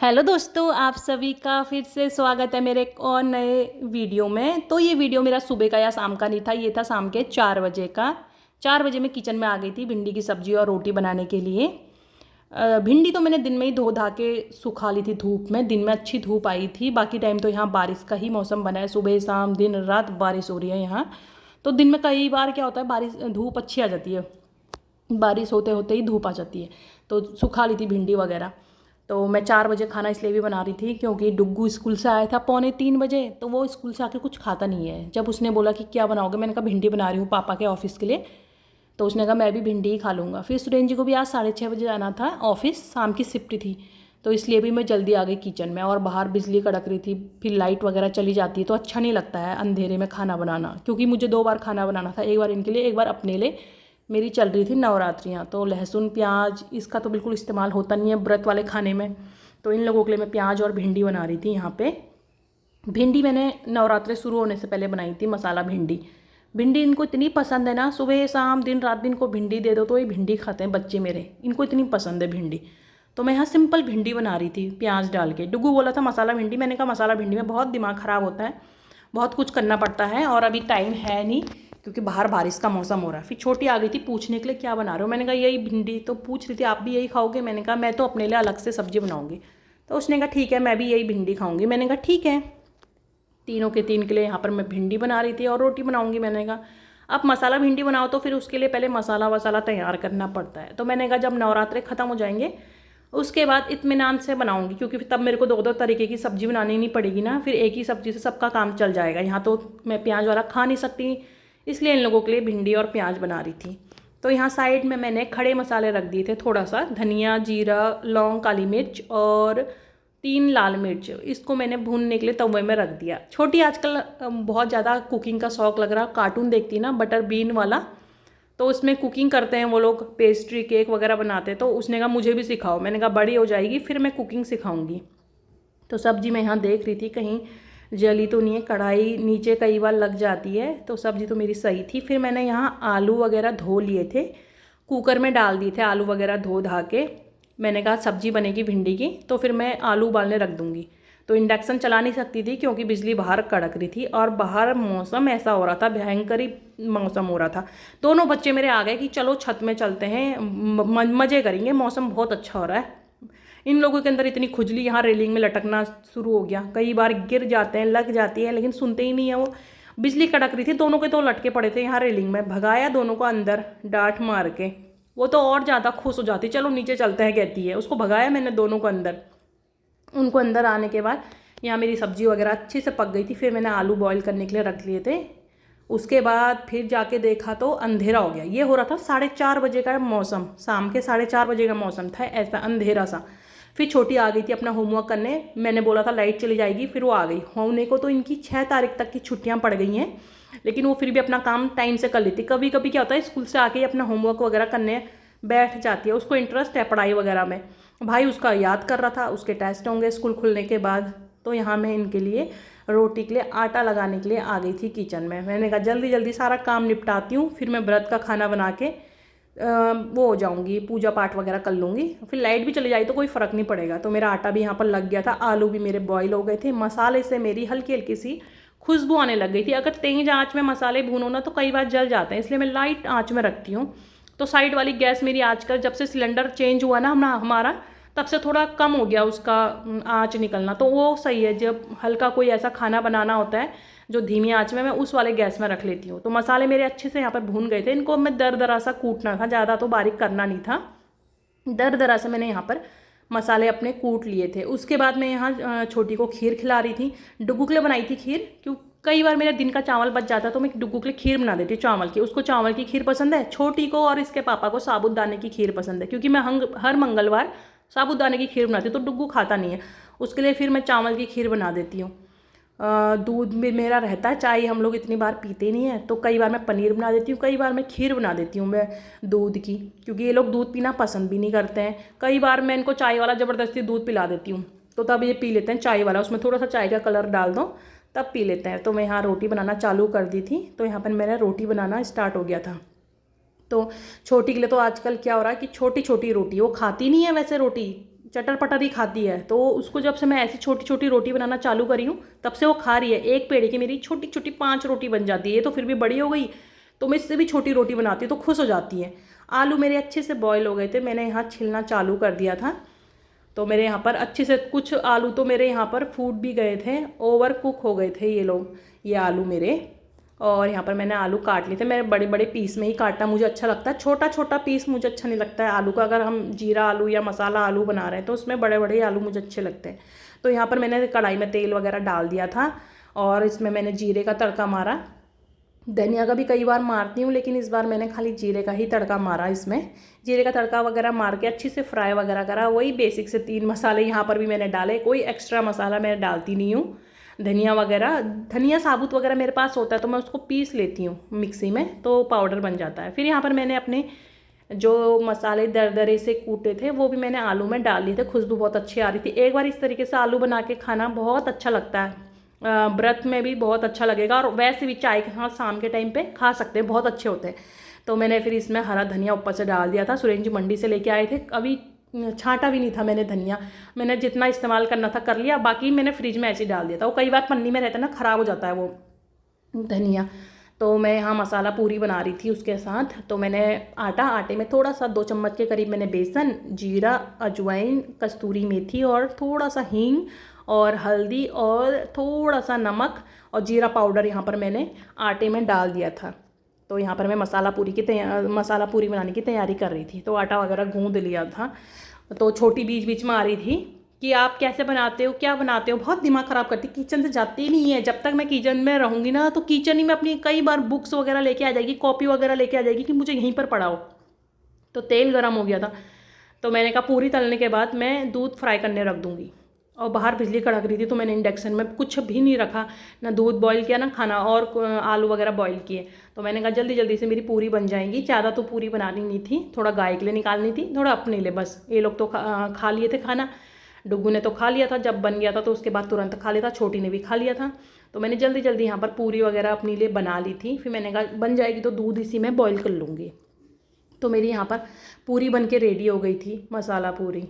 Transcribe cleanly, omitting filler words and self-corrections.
Hello दोस्तों, आप सभी का फिर से स्वागत है मेरे एक और नए वीडियो में। तो ये वीडियो मेरा सुबह का या शाम का नहीं था, ये था शाम के 4 बजे का। 4 बजे मैं किचन में आ गई थी भिंडी की सब्जी और रोटी बनाने के लिए। भिंडी तो मैंने दिन में ही धो धा के सुखा ली थी धूप में। दिन में अच्छी धूप आई थी, बाकी टाइम तो यहाँ बारिश का ही मौसम बना है। सुबह शाम दिन रात बारिश हो रही है यहाँ। तो दिन में कई बार क्या होता है, बारिश धूप अच्छी आ जाती है, बारिश होते होते ही धूप आ जाती है। तो सुखा ली थी भिंडी वगैरह। तो मैं 4 बजे खाना इसलिए भी बना रही थी क्योंकि डुग्गू स्कूल से आया था 2:45 बजे। तो वो स्कूल से आके कुछ खाता नहीं है। जब उसने बोला कि क्या बनाओगे, मैंने कहा भिंडी बना रही हूँ पापा के ऑफिस के लिए। तो उसने कहा मैं भी भिंडी ही खा लूँगा। फिर सुरेंद्र जी को भी आज 6:30 बजे जाना था ऑफिस, शाम की शिफ्ट थी। तो इसलिए भी मैं जल्दी आ गई किचन में। और बाहर बिजली कड़क रही थी, फिर लाइट वगैरह चली जाती है तो अच्छा नहीं लगता है अंधेरे में खाना बनाना। क्योंकि मुझे 2 बार खाना बनाना था, एक बार इनके लिए एक बार अपने लिए। मेरी चल रही थी नवरात्रियाँ, तो लहसुन प्याज इसका तो बिल्कुल इस्तेमाल होता नहीं है व्रत वाले खाने में। तो इन लोगों के लिए मैं प्याज और भिंडी बना रही थी यहाँ पे। भिंडी मैंने नवरात्रे शुरू होने से पहले बनाई थी, मसाला भिंडी। भिंडी इनको इतनी पसंद है ना, सुबह शाम दिन रात भी इनको भिंडी दे दो तो ये भिंडी खाते हैं बच्चे मेरे, इनको इतनी पसंद है भिंडी। तो मैं यहाँ सिंपल भिंडी बना रही थी प्याज डाल के। डुगू बोला था मसाला भिंडी, मैंने कहा मसाला भिंडी में बहुत दिमाग ख़राब होता है, बहुत कुछ करना पड़ता है और अभी टाइम है नहीं क्योंकि बाहर बारिश का मौसम हो रहा है। फिर छोटी आ गई थी पूछने के लिए क्या बना रहे हो, मैंने कहा यही भिंडी। तो पूछ रही थी आप भी यही खाओगे, मैंने कहा मैं तो अपने लिए अलग से सब्जी बनाऊंगी। तो उसने कहा ठीक है मैं भी यही भिंडी खाऊंगी। मैंने कहा ठीक है। तीनों के तीन के लिए यहाँ पर मैं भिंडी बना रही थी और रोटी बनाऊंगी। मैंने कहा अब मसाला भिंडी बनाओ तो फिर उसके लिए पहले मसाला वसाला तैयार करना पड़ता है। तो मैंने कहा जब नवरात्रे ख़त्म हो जाएंगे उसके बाद इत्मीनान से बनाऊंगी, क्योंकि तब मेरे को 2-2 तरीके की सब्जी बनानी नहीं पड़ेगी ना, फिर एक ही सब्जी से सबका काम चल जाएगा। यहाँ तो मैं प्याज वाला खा नहीं सकती, इसलिए इन लोगों के लिए भिंडी और प्याज बना रही थी। तो यहाँ साइड में मैंने खड़े मसाले रख दिए थे, थोड़ा सा धनिया जीरा लौंग काली मिर्च और 3 लाल मिर्च, इसको मैंने भूनने के लिए तवे में रख दिया। छोटी आजकल बहुत ज़्यादा कुकिंग का शौक़ लग रहा, कार्टून देखती है ना बटर बीन वाला, तो उसमें कुकिंग करते हैं वो लोग, पेस्ट्री केक वगैरह बनाते हैं। तो उसने कहा मुझे भी सिखाओ, मैंने कहा बड़ी हो जाएगी फिर मैं कुकिंग सिखाऊंगी। तो सब्जी मैं यहाँ देख रही थी कहीं जली तो नहीं है, कढ़ाई नीचे कई बार लग जाती है। तो सब्जी तो मेरी सही थी। फिर मैंने यहाँ आलू वगैरह धो लिए थे, कुकर में डाल दिए थे आलू वगैरह धो धा के। मैंने कहा सब्जी बनेगी भिंडी की तो फिर मैं आलू उबालने रख दूँगी। तो इंडक्शन चला नहीं सकती थी क्योंकि बिजली बाहर कड़क रही थी और बाहर मौसम ऐसा हो रहा था, भयंकर ही मौसम हो रहा था। दोनों बच्चे मेरे आ गए कि चलो छत में चलते हैं, मज़े करेंगे, मौसम बहुत अच्छा हो रहा है। इन लोगों के अंदर इतनी खुजली, यहाँ रेलिंग में लटकना शुरू हो गया, कई बार गिर जाते हैं लग जाती है लेकिन सुनते ही नहीं है वो। बिजली कड़क रही थी, दोनों के तो लटके पड़े थे यहाँ रेलिंग में, भगाया दोनों को अंदर डांट मार के। वो तो और ज़्यादा खुश हो जाती, चलो नीचे चलते हैं कहती है, उसको भगाया मैंने दोनों को अंदर। उनको अंदर आने के बाद यहाँ मेरी सब्ज़ी वगैरह अच्छे से पक गई थी। फिर मैंने आलू बॉईल करने के लिए रख लिए थे। उसके बाद फिर जाके देखा तो अंधेरा हो गया। ये हो रहा था 4:30 बजे का मौसम, शाम के 4:30 बजे का मौसम था, ऐसा अंधेरा सा। फिर छोटी आ गई थी अपना होमवर्क करने, मैंने बोला था लाइट चली जाएगी, फिर वो आ गई। होने को तो इनकी 6 तारीख तक की छुट्टियाँ पड़ गई हैं, लेकिन वो फिर भी अपना काम टाइम से कर लेती। कभी कभी क्या होता है स्कूल से आके ही अपना होमवर्क वगैरह करने बैठ जाती है, उसको इंटरेस्ट है पढ़ाई वगैरह में। भाई उसका याद कर रहा था, उसके टेस्ट होंगे स्कूल खुलने के बाद। तो यहाँ मैं इनके लिए रोटी के लिए आटा लगाने के लिए आ गई थी किचन में। मैंने कहा जल्दी जल्दी सारा काम निपटाती हूँ, फिर मैं व्रत का खाना बना के वो हो जाऊँगी, पूजा पाठ वगैरह कर लूँगी। फिर लाइट भी चली जाए तो कोई फ़र्क नहीं पड़ेगा। तो मेरा आटा भी यहाँ पर लग गया था, आलू भी मेरे बॉईल हो गए थे। मसाले से मेरी हल्की हल्की सी खुशबू आने लग गई थी। अगर तेज आँच में मसाले भूनो ना तो कई बार जल जाते हैं, इसलिए मैं लाइट आँच में रखती हूँ। तो साइड वाली गैस मेरी आजकल जब से सिलेंडर चेंज हुआ ना हमारा, तब से थोड़ा कम हो गया उसका आँच निकलना, तो वो सही है। जब हल्का कोई ऐसा खाना बनाना होता है जो धीमी आँच में, मैं उस वाले गैस में रख लेती हूँ। तो मसाले मेरे अच्छे से यहाँ पर भून गए थे। इनको मैं दर दरा सा कूटना था, ज़्यादा तो बारीक करना नहीं था, दर दरा से मैंने यहाँ पर मसाले अपने कूट लिए थे। उसके बाद मैं यहाँ छोटी को खीर खिला रही थी। डुग्गू के लिए बनाई थी खीर, क्यों कई बार मेरा दिन का चावल बच जाता तो मैं डुग्गू के लिए खीर बना देती हूँ चावल की। उसको चावल की खीर पसंद है, छोटी को और इसके पापा को साबूदाने की खीर पसंद है, क्योंकि मैं हर मंगलवार साबूदाने की खीर बनाती हूँ तो डुग्गू खाता नहीं है, उसके लिए फिर मैं चावल की खीर बना देती हूँ। दूध भी मेरा रहता है, चाय हम लोग इतनी बार पीते नहीं हैं, तो कई बार मैं पनीर बना देती हूँ, कई बार मैं खीर बना देती हूँ मैं दूध की, क्योंकि ये लोग दूध पीना पसंद भी नहीं करते हैं। कई बार मैं इनको चाय वाला ज़बरदस्ती दूध पिला देती हूँ तो तब ये पी लेते हैं चाय वाला, उसमें थोड़ा सा चाय का कलर डाल दो तब पी लेते हैं। तो मैं यहाँ रोटी बनाना चालू कर दी थी, तो यहाँ पर मेरा रोटी बनाना स्टार्ट हो गया था। तो छोटी के लिए तो आजकल क्या हो रहा है कि छोटी छोटी रोटी, वो खाती नहीं है वैसे रोटी, चटर पटर ही खाती है। तो उसको जब से मैं ऐसी छोटी छोटी रोटी बनाना चालू करी हूँ तब से वो खा रही है। एक पेड़ की मेरी छोटी छोटी 5 रोटी बन जाती है। ये तो फिर भी बड़ी हो गई, तो मैं इससे भी छोटी रोटी बनाती हूँ तो खुश हो जाती है। आलू मेरे अच्छे से बॉयल हो गए थे, मैंने यहाँ छिलना चालू कर दिया था। तो मेरे यहाँ पर अच्छे से कुछ आलू तो मेरे यहाँ पर फूट भी गए थे, ओवर कुक हो गए थे ये आलू मेरे। और यहाँ पर मैंने आलू काट लिए थे। मैं बड़े बड़े पीस में ही काटना मुझे अच्छा लगता है, छोटा छोटा पीस मुझे अच्छा नहीं लगता है आलू का। अगर हम जीरा आलू या मसाला आलू बना रहे हैं तो उसमें बड़े बड़े आलू मुझे अच्छे लगते हैं। तो यहाँ पर मैंने कढ़ाई में तेल वगैरह डाल दिया था और इसमें मैंने जीरे का तड़का मारा। धनिया का भी कई बार मारती हूँ, लेकिन इस बार मैंने खाली जीरे का ही तड़का मारा। इसमें जीरे का तड़का वगैरह मार के अच्छे से फ्राई वगैरह करा। वही बेसिक से 3 मसाले यहाँ पर भी मैंने डाले, कोई एक्स्ट्रा मसाला मैं डालती नहीं हूँ। धनिया वगैरह, धनिया साबुत वगैरह मेरे पास होता है तो मैं उसको पीस लेती हूँ मिक्सी में, तो पाउडर बन जाता है। फिर यहाँ पर मैंने अपने जो मसाले दरदरे से कूटे थे वो भी मैंने आलू में डाल लिए थे। खुशबू बहुत अच्छी आ रही थी। एक बार इस तरीके से आलू बना के खाना बहुत अच्छा लगता है, व्रत में भी बहुत अच्छा लगेगा और वैसे भी चाय के साथ शाम के टाइम पे खा सकते हैं, बहुत अच्छे होते हैं। तो मैंने फिर इसमें हरा धनिया ऊपर से डाल दिया था। सुरेंद्र जी मंडी से लेके आए थे, अभी छांटा भी नहीं था मैंने धनिया। मैंने जितना इस्तेमाल करना था कर लिया, बाकी मैंने फ्रिज में ऐसे ही डाल दिया था। वो कई बार पन्नी में रहता है ना, ख़राब हो जाता है वो धनिया। तो मैं यहाँ मसाला पूरी बना रही थी उसके साथ। तो मैंने आटे में थोड़ा सा 2 चम्मच के करीब मैंने बेसन, जीरा, अजवाइन, कस्तूरी मेथी और थोड़ा सा हींग और हल्दी और थोड़ा सा नमक और जीरा पाउडर यहाँ पर मैंने आटे में डाल दिया था। तो यहाँ पर मैं मसाला पूरी बनाने की तैयारी कर रही थी। तो आटा वगैरह गूँध लिया था। तो छोटी बीच बीच में आ रही थी कि आप कैसे बनाते हो, क्या बनाते हो, बहुत दिमाग ख़राब करती, किचन से जाती ही नहीं है। जब तक मैं किचन में रहूँगी ना तो किचन ही में अपनी कई बार बुक्स वगैरह लेके आ जाएगी, कॉपी वगैरह लेके आ जाएगी कि मुझे यहीं पर पढ़ाओ। तो तेल गर्म हो गया था, तो मैंने कहा पूरी तलने के बाद मैं दूध फ्राई करने रख दूँगी। और बाहर बिजली कड़क रही थी तो मैंने इंडक्शन में कुछ भी नहीं रखा, ना दूध बॉईल किया ना खाना और आलू वगैरह बॉईल किए। तो मैंने कहा जल्दी जल्दी से मेरी पूरी बन जाएंगी। ज़्यादा तो पूरी बनानी नहीं थी, थोड़ा गाय के लिए निकालनी थी, थोड़ा अपने लिए बस। ये लोग तो खा लिए थे खाना, डुग्गू ने तो खा लिया था जब बन गया था, तो उसके बाद तुरंत खा लिया था, छोटी ने भी खा लिया था। तो मैंने जल्दी जल्दी यहाँ पर पूरी वगैरह अपने लिए बना ली थी। फिर मैंने कहा बन जाएगी तो दूध इसी में बॉईल कर लूँगी। तो मेरी यहाँ पर पूरी बन के रेडी हो गई थी, मसाला पूरी।